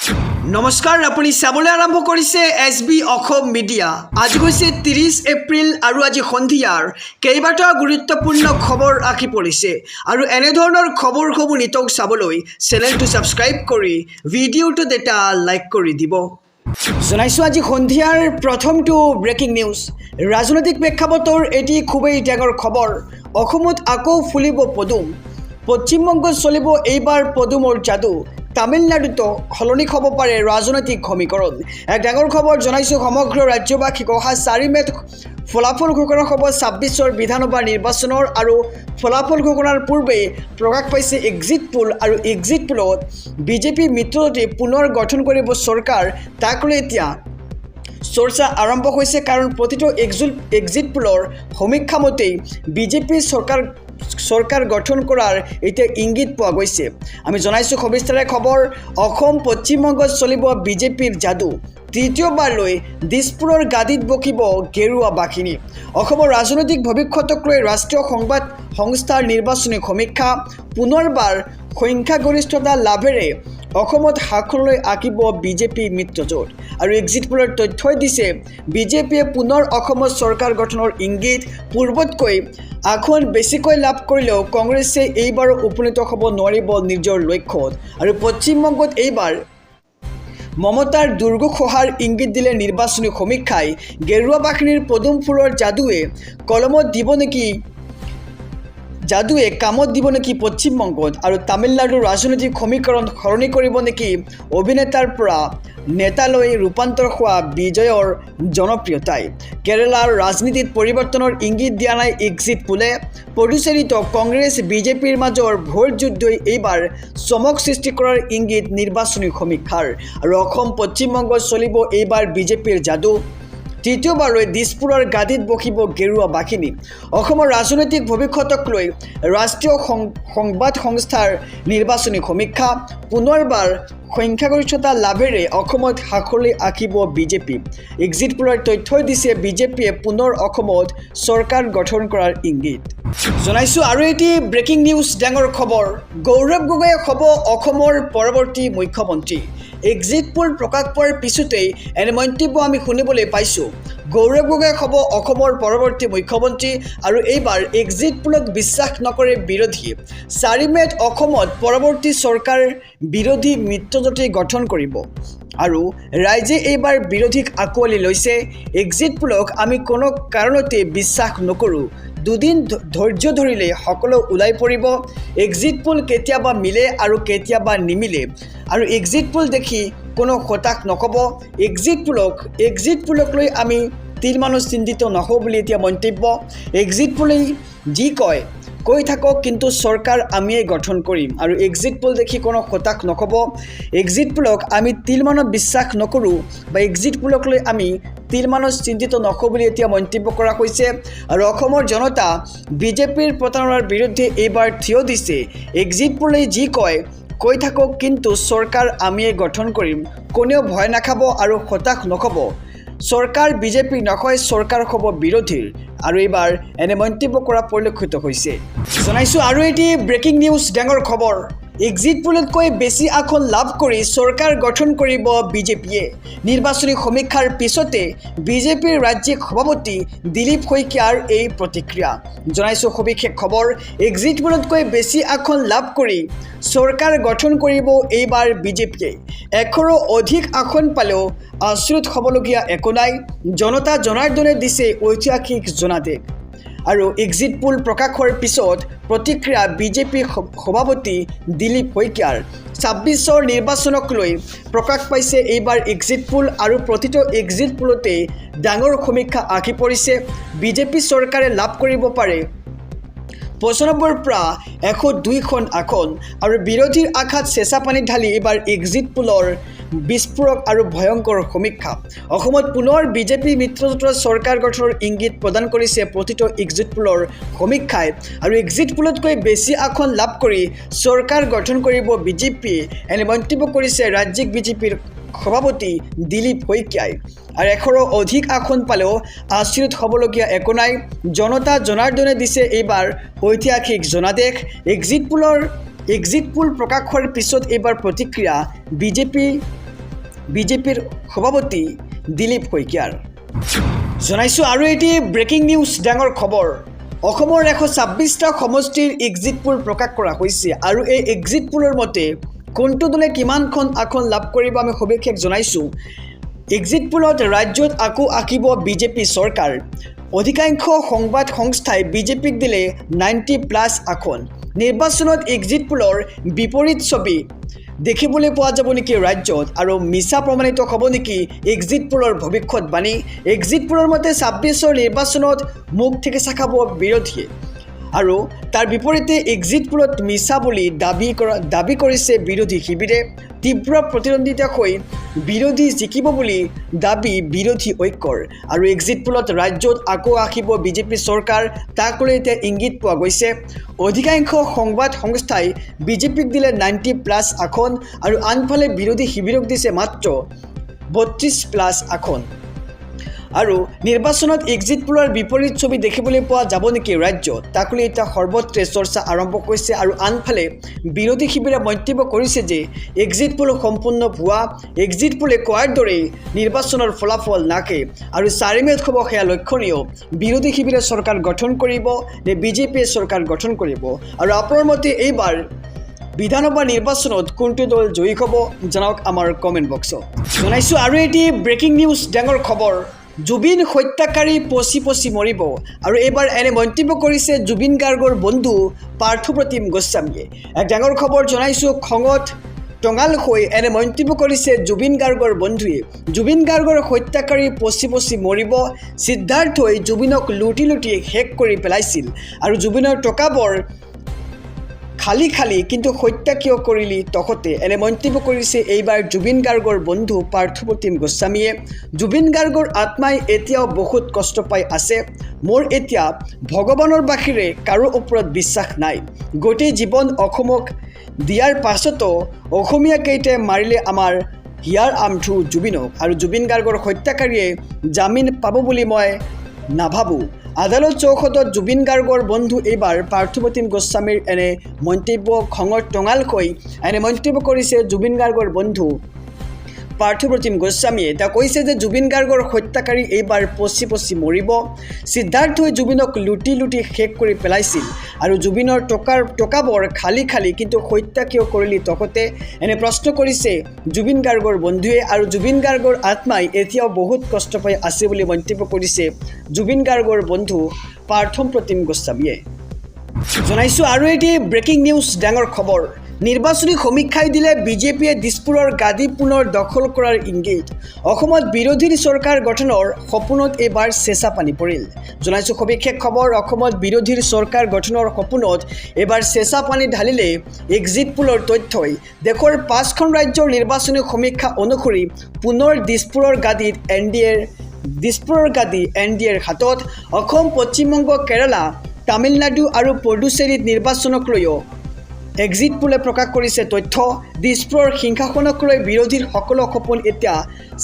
নমস্কাৰ, আপুনি চাবলৈ আৰম্ভ কৰিছে SB অসম মিডিয়া। আজি হৈছে 30 এপ্ৰিল আৰু আজি সন্ধিয়াৰ কেইবাটাও গুৰুত্বপূৰ্ণ খবৰ আহি পৰিছে আৰু এনেধৰণৰ খবৰসমূহ নিতৌ চাবলৈ চেনেলটো ছাবস্ক্ৰাইব কৰি ভিডিঅ'টোত এটা লাইক কৰি দিব। জনাইছোঁ আজি সন্ধিয়াৰ প্ৰথমটো ব্ৰেকিং নিউজ। ৰাজনৈতিক প্ৰেক্ষাপটৰ এটি খুবেই ডাঙৰ খবৰ। অসমত আকৌ ফুলিব পদুম। পশ্চিমবংগত চলিব এইবাৰ পদুমৰ যাদু। তামিলনাডুতো সলনি হ'ব পাৰে ৰাজনৈতিক সমীকৰণ। এক ডাঙৰ খবৰ জনাইছোঁ সমগ্ৰ ৰাজ্যবাসীক। অহা 4 মে'ত ফলাফল ঘোষণা হ'ব 26ৰ বিধানসভা নিৰ্বাচনৰ আৰু ফলাফল ঘোষণাৰ পূৰ্বে প্ৰকাশ পাইছে এক্সিট পোল আৰু এক্সিট পোলত বিজেপি মিত্ৰজোঁটে পুনৰ গঠন কৰিব চৰকাৰ। তাক লৈ এতিয়া চৰ্চা আৰম্ভ হৈছে, কাৰণ প্ৰতিটো এক্সিট পোলৰ সমীক্ষা মতেই বিজেপিৰ চৰকাৰ গঠন কৰাৰ এতিয়া ইংগিত পোৱা গৈছে। আমি জনাইছোঁ সবিস্তাৰে খবৰ। অসম পশ্চিমবংগত চলিব বিজেপিৰ যাদু। তৃতীয়বাৰলৈ দিছপুৰৰ গাদীত বহিব গেৰুৱা বাহিনী। অসমৰ ৰাজনৈতিক ভৱিষ্যতক লৈ ৰাষ্ট্ৰীয় সংবাদ সংস্থাৰ নিৰ্বাচনী সমীক্ষা। পুনৰবাৰ সংখ্যাগৰিষ্ঠতা লাভেৰে অসমত শাসনলৈ আহিব বিজেপি মিত্ৰজোঁট। আৰু এক্সিট পোলৰ তথ্যই দিছে বিজেপিয়ে পুনৰ অসমত চৰকাৰ গঠনৰ ইংগিত। পূৰ্বতকৈ আসন বেছিকৈ লাভ কৰিলেও কংগ্ৰেছে এইবাৰ উপনীত হ'ব নোৱাৰিব নিজৰ লক্ষ্যত। আৰু পশ্চিমবংগত এইবাৰ মমতাৰ দুৰ্গ সহাৰ ইংগিত দিলে নিৰ্বাচনী সমীক্ষাই। গেৰুৱা বাহিনীৰ পদুম ফুলৰ যাদুৱে কামত দিব নেকি পশ্চিমবংগত? আৰু তামিলনাডুৰ ৰাজনৈতিক সমীকৰণ সলনি কৰিব নেকি? অভিনেতাৰ পৰা নেতালৈ ৰূপান্তৰ হোৱা বিজয়ৰ জনপ্ৰিয়তাই। কেৰালাৰ ৰাজনীতিত পৰিৱৰ্তনৰ ইংগিত দিয়া নাই এক্সিট পোলে। পুডুচেৰীত কংগ্ৰেছ বিজেপিৰ মাজৰ ভোট যুদ্ধই এইবাৰ চমক সৃষ্টি কৰাৰ ইংগিত নিৰ্বাচনী সমীক্ষাৰ। আৰু অসম পশ্চিমবংগত চলিব এইবাৰ বিজেপিৰ যাদু। তৃতীয়বাৰলৈ দিছপুৰৰ গাদীত বহিব গেৰুৱা বাহিনী। অসমৰ ৰাজনৈতিক ভৱিষ্যতক লৈ ৰাষ্ট্ৰীয় সংবাদ সংস্থাৰ নিৰ্বাচনী সমীক্ষা। পুনৰবাৰ সংখ্যাগৰিষ্ঠতা লাভেৰে অসমত শাসনলৈ আহিব বিজেপি। এক্সিট পোলৰ তথ্যই দিছে বিজেপিয়ে পুনৰ অসমত চৰকাৰ গঠন কৰাৰ ইংগিত। জনাইছোঁ আৰু এটি ব্ৰেকিং নিউজ, ডাঙৰ খবৰ। গৌৰৱ গগৈয়ে হ'ব অসমৰ পৰৱৰ্তী মুখ্যমন্ত্ৰী। এক্সিট পোল প্ৰকাশ পোৱাৰ পিছতেই এনে মন্তব্য আমি শুনিবলৈ পাইছোঁ। গৌৰৱ গগৈ হ'ব অসমৰ পৰৱৰ্তী মুখ্যমন্ত্ৰী আৰু এইবাৰ এক্সিট পোলক বিশ্বাস নকৰে বিৰোধীয়ে। 4 মে'ত অসমত পৰৱৰ্তী চৰকাৰ বিৰোধী মিত্ৰজোঁটে গঠন কৰিব আৰু ৰাইজে এইবাৰ বিৰোধীক আঁকোৱালি লৈছে। এক্সিট পোলক আমি কোনো কাৰণতে বিশ্বাস নকৰোঁ। দুদিন ধৈৰ্য ধৰিলে সকলো ওলাই পৰিব। এক্সিট পোল কেতিয়াবা মিলে আৰু কেতিয়াবা নিমিলে আৰু এক্সিট পোল দেখি কোনো হতাশ নক'ব। এক্সিট পোলক লৈ আমি তিলমানো চিন্তিত নহওঁ বুলি এতিয়া মন্তব্য। এক্সিট পোলে যি কৈ থাকক, কিন্তু চৰকাৰ আমিয়ে গঠন কৰিম আৰু এক্সিট পোল দেখি কোনো হতাশ নক'ব। এক্সিট পোলক আমি তিলমানো বিশ্বাস নকৰোঁ বা এক্সিট পোলক লৈ আমি তিলমানো চিন্তিত নহওঁ বুলি এতিয়া মন্তব্য কৰা হৈছে। আৰু অসমৰ জনতা বিজেপিৰ প্ৰতাৰণাৰ বিৰুদ্ধে এইবাৰ থিয় দিছে। এক্সিট পোলে যি কৈ থাকক, কিন্তু চৰকাৰ আমিয়ে গঠন কৰিম। কোনেও ভয় নাখাব আৰু হতাশ নক'ব। চৰকাৰ বিজেপিৰ নহয়, চৰকাৰ হ'ব বিৰোধীৰ। আৰু এইবাৰ এনে মন্তব্য কৰা পৰিলক্ষিত হৈছে। জনাইছোঁ আৰু এটি ব্ৰেকিং নিউজ, ডাঙৰ খবৰ। এক্সিট পোলতকৈ বেছি আসন লাভ কৰি চৰকাৰ গঠন কৰিব বিজেপিয়ে। নিৰ্বাচনী সমীক্ষাৰ পিছতে বিজেপিৰ ৰাজ্যিক সভাপতি দিলীপ শইকীয়াৰ এই প্ৰতিক্ৰিয়া। জনাইছোঁ সবিশেষ খবৰ। এক্সিট পোলতকৈ বেছি আসন লাভ কৰি চৰকাৰ গঠন কৰিব এইবাৰ বিজেপিয়ে। 100ৰো অধিক আসন পালেও আচৰিত হ'বলগীয়া একো নাই। জনতা জনাৰ্দনে দিছে ঐতিহাসিক জনাদেশ। আৰু এক্সিট পোল প্ৰকাশ হোৱাৰ পিছত প্ৰতিক্ৰিয়া বিজেপি সভাপতি দিলীপ শইকীয়াৰ। 26ৰ নিৰ্বাচনক লৈ প্ৰকাশ পাইছে এইবাৰ এক্সিট পোল আৰু প্ৰতিটো এক্সিট পোলতে ডাঙৰ সমীক্ষা আহি পৰিছে। বিজেপি চৰকাৰে লাভ কৰিব পাৰে 95ৰ পৰা 102খন আসন আৰু বিৰোধীৰ আশাত চেঁচা পানী ঢালি এইবাৰ এক্সিট পোলৰ বিস্ফোৰক আৰু ভয়ংকৰ সমীক্ষা। অসমত পুনৰ বিজেপি মিত্ৰজোঁটৰ চৰকাৰ গঠনৰ ইংগিত প্ৰদান কৰিছে প্ৰতিটো এক্সিট পোলৰ সমীক্ষাই। আৰু এক্সিট পোলতকৈ বেছি আসন লাভ কৰি চৰকাৰ গঠন কৰিব বিজেপিয়ে। এনে মন্তব্য কৰিছে ৰাজ্যিক বিজেপিৰ সভাপতি দিলীপ শইকীয়াই। আৰু 100ৰো অধিক আসন পালেও আচৰিত হ'বলগীয়া একো নাই। জনতা জনাৰ্দনে দিছে এইবাৰ ঐতিহাসিক জনাদেশ। এক্সিট পোল প্ৰকাশ হোৱাৰ পিছত এইবাৰ প্ৰতিক্ৰিয়া বিজেপিৰ সভাপতি দিলীপ শইকীয়াৰ। জনাইছোঁ আৰু এটি ব্ৰেকিং নিউজ ডাঙৰ খবৰ। অসমৰ 126টা সমষ্টিৰ এক্সিট পোল প্ৰকাশ কৰা হৈছে আৰু এই এক্সিট পোলৰ মতে কোনটো দলে কিমানখন আসন লাভ কৰিব আমি সবিশেষ জনাইছোঁ। এক্সিট পোলত ৰাজ্যত আকৌ আঁকিব বিজেপি চৰকাৰ। অধিকাংশ সংবাদ সংস্থাই বিজেপিক দিলে 90+ আসন। নিৰ্বাচনত এক্সিট পোলৰ বিপৰীত ছবি দেখিবলৈ পোৱা যাব নেকি ৰাজ্যত, আৰু মিছা প্ৰমাণিত হ'ব নেকি এক্সিট পোলৰ ভৱিষ্যতবাণী। এক্সিট পোলৰ মতে 26ৰ নিৰ্বাচনত মুখ থেকেচা খাব বিৰোধীয়ে, আৰু তাৰ বিপৰীতে এক্সিট পোলত মিছা বুলি দাবী কৰিছে বিৰোধী শিবিৰে। তীব্ৰ প্ৰতিদ্বন্দ্বিতা হৈ বিৰোধী জিকিব বুলি দাবী বিৰোধী ঐক্যৰ। আৰু এক্সিট পোলত ৰাজ্যত আকৌ আহিব বিজেপি চৰকাৰ, তাক লৈ এতিয়া ইংগিত পোৱা গৈছে। অধিকাংশ সংবাদ সংস্থাই বিজেপিক দিলে 90+ আসন আৰু আনফালে বিৰোধী শিবিৰক দিছে মাত্ৰ 32+ আসন। আৰু নিৰ্বাচনত এক্সিট পোলৰ বিপৰীত ছবি দেখিবলৈ পোৱা যাব নেকি ৰাজ্যত, তাক লৈ এতিয়া সৰ্বত্ৰে চৰ্চা আৰম্ভ হৈছে। আৰু আনফালে বিৰোধী শিবিৰে মন্তব্য কৰিছে যে এক্সিট পোল সম্পূৰ্ণ ভুৱা। এক্সিট পোলে কোৱাৰ দৰেই নিৰ্বাচনৰ ফলাফল নাকে, আৰু 4 মে'ত হ'ব সেয়া লক্ষণীয়। বিৰোধী শিবিৰে চৰকাৰ গঠন কৰিব নে বিজেপিয়ে চৰকাৰ গঠন কৰিব, আৰু আপোনাৰ মতে এইবাৰ বিধানসভা নিৰ্বাচনত কোনটো দল জয়ী হ'ব জনাওক আমাৰ কমেণ্ট বক্সত। জনাইছোঁ আৰু এটি ব্ৰেকিং নিউজ ডাঙৰ খবৰ। জুবিন হত্যাকাৰী পচি মৰিব, আৰু এইবাৰ এনে মন্তব্য কৰিছে জুবিন গাৰ্গৰ বন্ধু পাৰ্থপ্ৰতিম গোস্বামীয়ে। এক ডাঙৰ খবৰ জনাইছোঁ। খঙত টঙাল হৈ এনে মন্তব্য কৰিছে জুবিন গাৰ্গৰ বন্ধুৱে। জুবিন গাৰ্গৰ হত্যাকাৰী পচি মৰিব। সিদ্ধাৰ্থই জুবিনক লুটি শেষ কৰি পেলাইছিল, আৰু জুবিনৰ টকাবোৰ খালি কিন্তু হত্যা কিয় কৰিলি তহঁতে, এনে মন্তব্য কৰিছে এইবাৰ জুবিন গাৰ্গৰ বন্ধু পাৰ্থপ্ৰতিম গোস্বামীয়ে। জুবিন গাৰ্গৰ আত্মাই এতিয়াও বহুত কষ্ট পাই আছে। মোৰ এতিয়া ভগৱানৰ বাহিৰে কাৰো ওপৰত বিশ্বাস নাই। গোটেই জীৱন অসমক দিয়াৰ পাছতো অসমীয়াকেইটাই মাৰিলে আমাৰ হিয়াৰ আমঠু জুবিনক, আৰু জুবিন গাৰ্গৰ হত্যাকাৰীয়ে জামিন পাব বুলি মই নাভাবোঁ। আদালত চৌহদত জুবিন গাৰ্গৰ বন্ধু এইবাৰ পাৰ্থপ্ৰতিম গোস্বামীৰ এনে মন্তব্য। খঙত টঙাল হৈ এনে মন্তব্য কৰিছে জুবিন গাৰ্গৰ বন্ধু পাৰ্থপ্ৰতিম গোস্বামীয়ে। তেওঁ কৈছে যে জুবিন গাৰ্গৰ হত্যাকাৰী এইবাৰ পচি মৰিব। সিদ্ধাৰ্থই জুবিনক লুটি শেষ কৰি পেলাইছিল, আৰু জুবিনৰ টকাবোৰ খালি কিন্তু হত্যা কিয় কৰিলি তহঁতে, এনে প্ৰশ্ন কৰিছে জুবিন গাৰ্গৰ বন্ধুৱে। আৰু জুবিন গাৰ্গৰ আত্মাই এতিয়াও বহুত কষ্ট পাই আছে বুলি মন্তব্য কৰিছে জুবিন গাৰ্গৰ বন্ধু পাৰ্থপ্ৰতিম গোস্বামীয়ে। জনাইছোঁ আৰু এটি ব্ৰেকিং নিউজ ডাঙৰ খবৰ। নিৰ্বাচনী সমীক্ষাই দিলে বিজেপিয়ে দিছপুৰৰ গাদী পুনৰ দখল কৰাৰ ইংগিত। অসমত বিৰোধীৰ চৰকাৰ গঠনৰ সপোনত এইবাৰ চেঁচা পানী পৰিল। জনাইছোঁ সবিশেষ খবৰ। অসমত বিৰোধীৰ চৰকাৰ গঠনৰ সপোনত এইবাৰ চেঁচা পানী ঢালিলে এক্সিট পোলৰ তথ্যই। দেশৰ 5খন ৰাজ্যৰ নিৰ্বাচনী সমীক্ষা অনুসৰি পুনৰ দিছপুৰৰ গাদী এনডিএৰ হাতত। অসম, পশ্চিমবংগ, কেৰালা, তামিলনাডু আৰু পুডুচেৰীত নিৰ্বাচনক লৈও এক্সিট পোলে প্ৰকাশ কৰিছে তথ্য। দিছপুৰৰ সিংহাসনক লৈ বিৰোধীৰ সকলো সপোন এতিয়া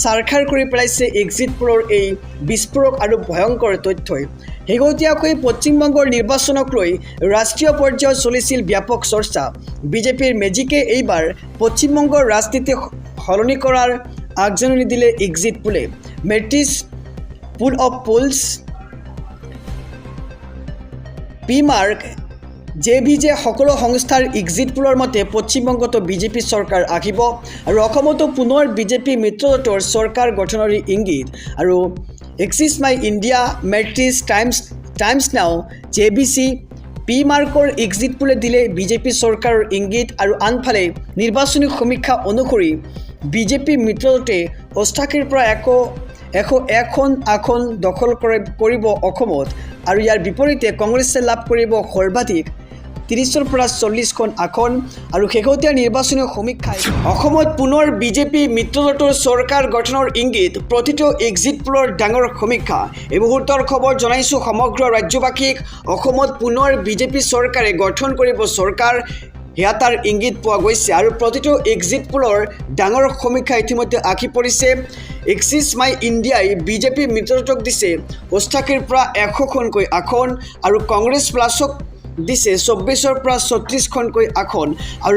ছাৰখাৰ কৰি পেলাইছে এক্সিট পোলৰ এই বিস্ফোৰক আৰু ভয়ংকৰ তথ্যই। শেহতীয়াকৈ পশ্চিমবংগৰ নিৰ্বাচনক লৈ ৰাষ্ট্ৰীয় পৰ্যায়ত চলিছিল ব্যাপক চৰ্চা। বিজেপিৰ মেজিকে এইবাৰ পশ্চিমবংগৰ ৰাজনীতি সলনি কৰাৰ আগজাননী দিলে এক্সিট পোলে। Matrix poll of polls, P Marq, JVJ সকলো সংস্থাৰ এক্সিট পোলৰ মতে পশ্চিমবংগতো বিজেপি চৰকাৰ আহিব, আৰু অসমতো পুনৰ বিজেপি মিত্ৰজোঁটৰ চৰকাৰ গঠনৰ ইংগিত। আৰু Axis My India, Matrix, Times Now, JVC, পি-মাৰ্কৰ এক্সিট পোলে দিলে বিজেপি চৰকাৰৰ ইংগিত। আৰু আনফালে নিৰ্বাচনী সমীক্ষা অনুসৰি বিজেপি মিত্ৰজোঁটে 88ৰ পৰা 101খন আসন দখল কৰিব অসমত, আৰু ইয়াৰ বিপৰীতে কংগ্ৰেছে লাভ কৰিব সৰ্বাধিক 30ৰ পৰা 40খন আসন। আৰু শেহতীয়া নিৰ্বাচনী সমীক্ষাই অসমত পুনৰ বিজেপি মিত্ৰজোঁটৰ চৰকাৰ গঠনৰ ইংগিত। প্ৰতিটো এক্সিট পোলৰ ডাঙৰ সমীক্ষা। এই মুহূৰ্তৰ খবৰ জনাইছোঁ সমগ্ৰ ৰাজ্যবাসীক। অসমত পুনৰ বিজেপি চৰকাৰে গঠন কৰিব চৰকাৰ, সেয়া তাৰ ইংগিত পোৱা গৈছে। আৰু প্ৰতিটো এক্সিট পোলৰ ডাঙৰ সমীক্ষা ইতিমধ্যে আঁকি পৰিছে। এক্সিছ মাই ইণ্ডিয়াই বিজেপি মিত্ৰজোঁটক দিছে 88ৰ পৰা 100খনকৈ আসন, আৰু কংগ্ৰেছ প্লাছক দিছে 24ৰ পৰা 36খনকৈ আসন, আৰু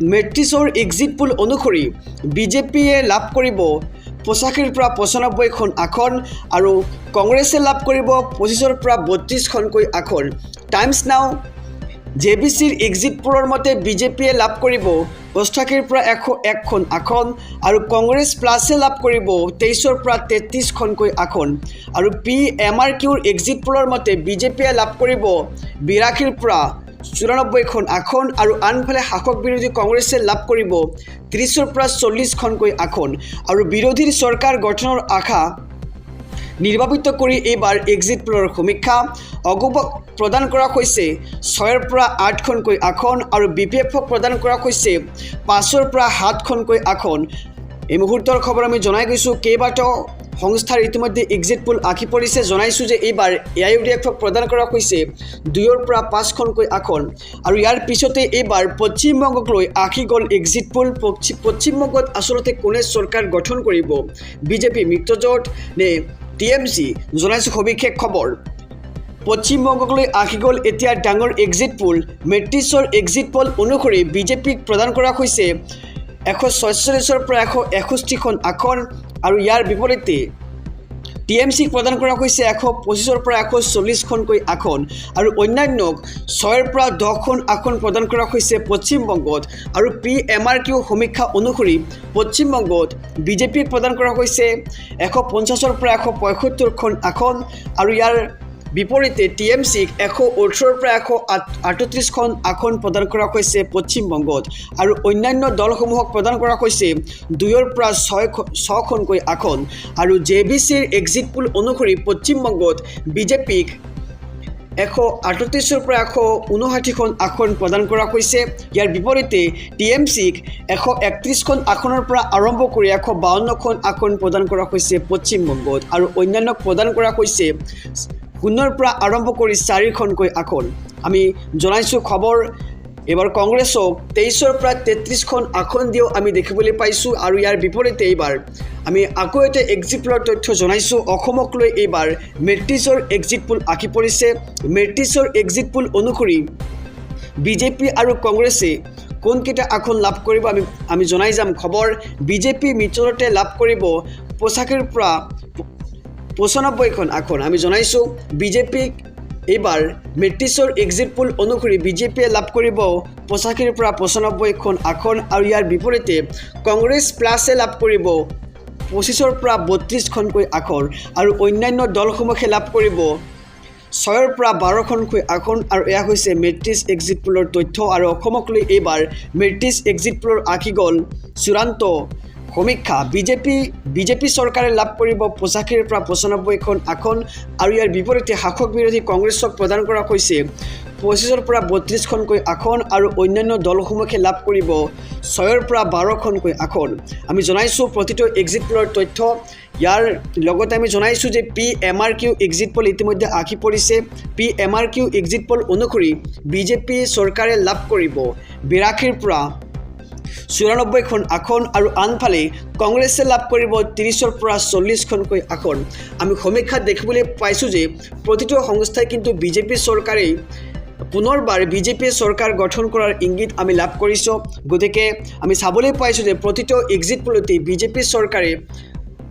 মেট্ৰিছৰ এক্সিট পোল অনুসৰি বিজেপিয়ে লাভ কৰিব 85ৰ পৰা 95খন আসন আৰু কংগ্ৰেছে লাভ কৰিব 25ৰ পৰা 32খনকৈ আসন। টাইমছ নাও JBCৰ এক্সিট পোলৰ মতে বিজেপিয়ে লাভ কৰিব 88ৰ পৰা 101খন আসন আৰু কংগ্ৰেছ প্লাছে লাভ কৰিব 23ৰ পৰা 33খনকৈ আসন আৰু PMRQৰ এক্সিট পোলৰ মতে বিজেপিয়ে লাভ কৰিব 82ৰ পৰা 94খন আসন আৰু আনফালে শাসক বিৰোধী কংগ্ৰেছে লাভ কৰিব 30ৰ পৰা 40খনকৈ আসন আৰু বিৰোধীৰ চৰকাৰ গঠনৰ আশা নিৰ্বাপিত কৰি এইবাৰ এক্সিট পোলৰ সমীক্ষা অগপক প্ৰদান কৰা হৈছে 6ৰ পৰা 8খনকৈ আসন আৰু BPFক প্ৰদান কৰা হৈছে 5ৰ পৰা 7খনকৈ আসন। এই মুহূৰ্তৰ খবৰ আমি জনাই গৈছোঁ কেইবাটাও সংস্থাৰ ইতিমধ্যে এক্সিট পোল আঁকি পৰিছে। জনাইছোঁ যে এইবাৰ AIUDFক প্ৰদান কৰা হৈছে 2ৰ পৰা 5খনকৈ আসন আৰু ইয়াৰ পিছতে এইবাৰ পশ্চিমবংগক লৈ আঁকি গ'ল এক্সিট পোল। পশ্চিমবংগত আচলতে কোনে চৰকাৰ গঠন কৰিব, বিজেপি মিত্ৰজোঁট নে TMC? জনাইছোঁ সবিশেষ খবৰ। পশ্চিমবংগক লৈ আঁকি গ'ল এতিয়া ডাঙৰ এক্সিট পোল। মেট্ৰিছৰ এক্সিট পোল অনুসৰি বিজেপিক প্ৰদান কৰা হৈছে 146ৰ পৰা 161খন আসন আৰু ইয়াৰ বিপৰীতে TMCক প্ৰদান কৰা হৈছে 125ৰ পৰা 140খনকৈ আসন আৰু অন্যান্যক 6ৰ পৰা 10খন আসন প্ৰদান কৰা হৈছে পশ্চিমবংগত আৰু PMRQ সমীক্ষা অনুসৰি পশ্চিমবংগত বিজেপিক প্ৰদান কৰা হৈছে 150ৰ পৰা 175খন আসন আৰু ইয়াৰ বিপৰীতে TMCক 118ৰ পৰা 138খন আসন প্ৰদান কৰা হৈছে পশ্চিমবংগত আৰু অন্যান্য দলসমূহক প্ৰদান কৰা হৈছে 2ৰ পৰা 6খনকৈ আসন আৰু JBCৰ এক্সিট পোল অনুসৰি পশ্চিমবংগত বিজেপিক 138ৰ পৰা 159খন আসন প্ৰদান কৰা হৈছে। ইয়াৰ বিপৰীতে TMCক 131খন আসনৰ পৰা আৰম্ভ কৰি 152খন আসন প্ৰদান কৰা হৈছে পশ্চিমবংগত আৰু অন্যান্যক প্ৰদান কৰা হৈছে 0ৰ পৰা আৰম্ভ কৰি 4খনকৈ আসন। আমি জনাইছোঁ খবৰ এবাৰ কংগ্ৰেছক 23ৰ পৰা 33খন আসন দিও আমি দেখিবলৈ পাইছোঁ আৰু ইয়াৰ বিপৰীতে এইবাৰ আমি আকৌ এটা এক্সিট পোলৰ তথ্য জনাইছোঁ। অসমক লৈ এইবাৰ মেট্ৰিছৰ এক্সিট পোল আঁকি পৰিছে। মেট্ৰিছৰ এক্সিট পোল অনুসৰি বিজেপি আৰু কংগ্ৰেছে কোনকেইটা আসন লাভ কৰিব আমি জনাই যাম খবৰ। বিজেপি মিত্ৰজোঁটে লাভ কৰিব 85ৰ পৰা 95খন আসন। আমি জনাইছোঁ বিজেপিক এইবাৰ মেট্ৰিছৰ এক্সিট পোল অনুসৰি বিজেপিয়ে লাভ কৰিব 85ৰ পৰা 95খন আসন আৰু ইয়াৰ বিপৰীতে কংগ্ৰেছ প্লাছে লাভ কৰিব 25ৰ পৰা 32খনকৈ আসন আৰু অন্যান্য দলসমূহে লাভ কৰিব 6ৰ পৰা 12খনকৈ আসন আৰু এয়া হৈছে মেট্ৰিছ এক্সিট পোলৰ তথ্য আৰু অসমক লৈ এইবাৰ মেট্ৰিছ এক্সিট পোলৰ আঁকি গ'ল চূড়ান্ত সমীক্ষা। বিজেপি চৰকাৰে লাভ কৰিব 85ৰ পৰা 95খন আসন আৰু ইয়াৰ বিপৰীতে শাসক বিৰোধী কংগ্ৰেছক প্ৰদান কৰা হৈছে 25ৰ পৰা 32খনকৈ আসন আৰু অন্যান্য দলসমূহে লাভ কৰিব 6ৰ পৰা 12খনকৈ আসন। আমি জনাইছোঁ প্ৰতিটো এক্সিট পোলৰ তথ্য। ইয়াৰ লগতে আমি জনাইছোঁ যে PMRQ এক্সিট পোল ইতিমধ্যে আঁকি পৰিছে। PMRQ এক্সিট পোল অনুসৰি বিজেপি চৰকাৰে লাভ কৰিব 82ৰ পৰা 94খন আসন আৰু আনফালে কংগ্ৰেছে লাভ কৰিব 30ৰ পৰা 40খনকৈ আসন। আমি সমীক্ষাত দেখিবলৈ পাইছোঁ যে প্ৰতিটো সংস্থাই কিন্তু বিজেপি চৰকাৰে পুনৰবাৰ বিজেপিয়ে চৰকাৰ গঠন কৰাৰ ইংগিত আমি লাভ কৰিছোঁ। গতিকে আমি চাবলৈ পাইছোঁ যে প্ৰতিটো এক্সিট পোলতে বিজেপি চৰকাৰে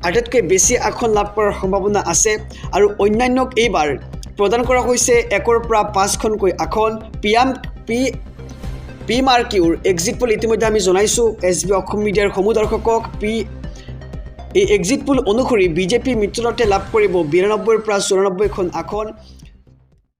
আটাইতকৈ বেছি আসন লাভ কৰাৰ সম্ভাৱনা আছে আৰু অন্যান্যক এইবাৰ প্ৰদান কৰা হৈছে 1ৰ পৰা 5খনকৈ আসন। PMRQৰ এক্সিট পোল ইতিমধ্যে আমি জনাইছোঁ SB অসম মিডিয়াৰ সমূহ দৰ্শকক। এই এক্সিট পোল অনুসৰি বিজেপি মিত্ৰজোঁটে লাভ কৰিব 92ৰ পৰা 94খন আসন